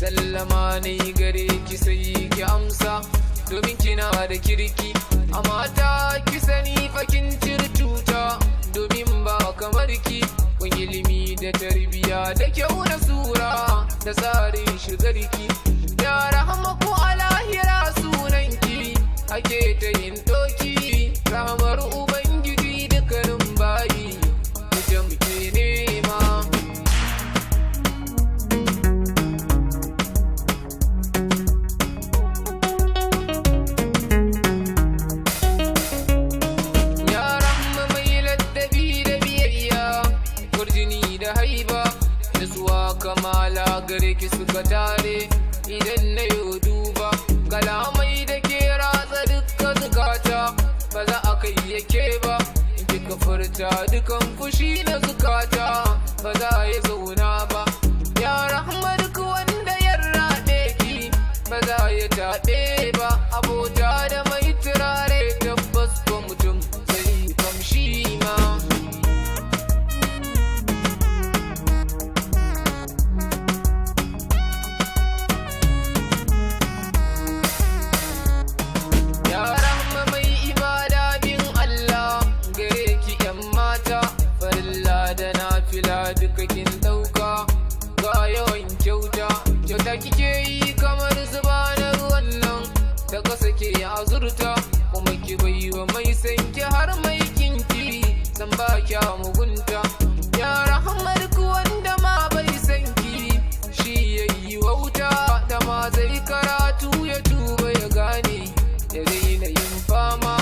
sallama ne gare ki sai ki amsa, domin kina da kirki a mata ki sani fakin cuta, domin ba kamar ki kun ilimi da tarbiya da kyau na sura da tsarin shigarki. Ya rahama ko a lahira sunanki ake ta yin doki, rahamar ubangiji dukkanin bayi ita muke nema. Ya rahama mai ladabi da biyayya, kurjini da haiba, nutsuwa kamala gare ki suka tare. Idan na yi duba kalamai da ke ratsa duka zukata, ba za a kai yake ba in kika furta dukan fushi na zukata, ba za a yi zauna ba. Ya rahama duk wanda ya raɗe ki, ba za ya taɓe ba. Abota da mai turare tabbas ko mutum sai kamshi ma. Duka kin dauka ga yawan kyauta kike yi kamar zuba na ruwan nan da kasa ke azurta, kuma ki bai wa mai sanki har mai kinki san ba kya mugunta. Ya rahama duk wanda ma bai sanki shi yayi wauta, da ma zai karatu ya tuba ya gane ya daina yin fama.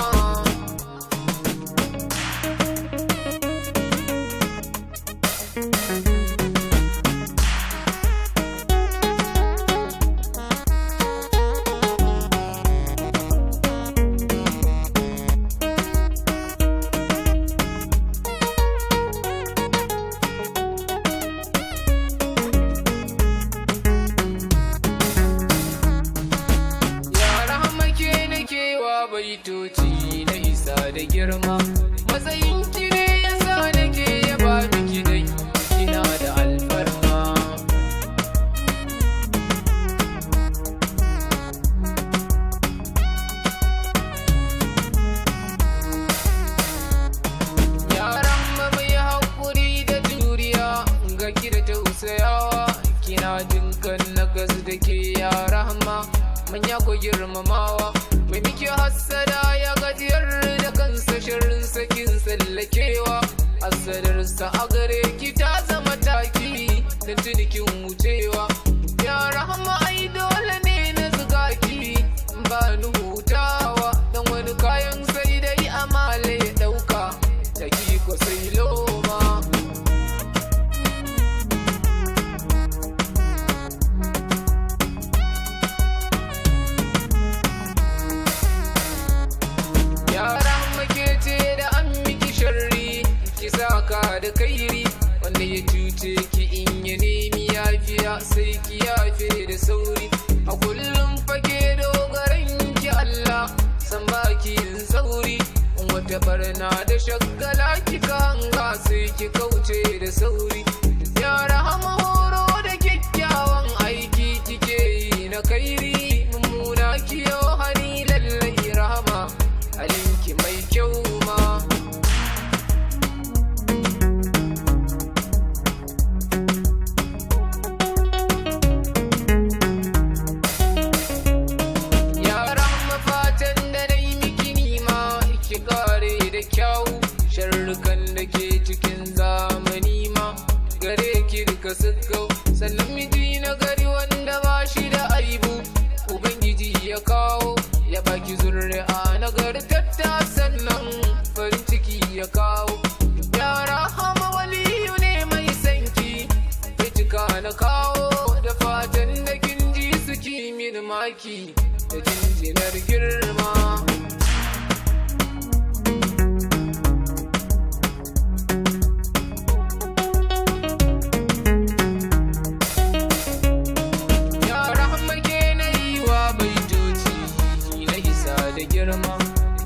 Baitoci na isa da girma, matsayin ki ne yasa nake yaba miki dai kina da alfarma. Ya rahama mai haƙuri da juriya, ga ki da tausayawa, kina jinkan nagas da ke. Ya rahama manya ko girmamawa, mai muke hassada ya gajiyar da kansa, shirin sakin tsallakewa. Hassadarsa a gare ki ta zama taki, don tunikin wucewa. Ya rahama ai dole ne na zuga ki, ba ni hutawa, don wani kayan sai dai amale ya ɗauka, ta ki ko sai loma. Saka da kairi wanda ya cuce ki, in ya nemi yafiya sai ki yafe da sauri. A kullum fake dogaran ki Allah, san baki yin sauri. In wata barna da shaggala kika hanga sai ki kauce da sauri. Ya rahama horo da kyakkyawan aiki kike yi na kairi, mummuna kiyo hani lallai rahama halinki mai kyau ma. Sharrukan da ke cikin zamani ma gare ki duka sukkau, sannan miji na gari wanda ba shi da aibu ubangiji ya kawo, ya baki zuri'a na gartatta sannan farin ciki ya kawo. Ya rahama waliyu ne mai sanki, ya cika na kawo, da fatan da kin ji su kimin maki da jinjinar girma.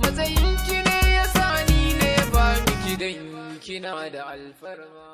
Matsayin ki ne ya sani ne ba miki dan kina da alfarma.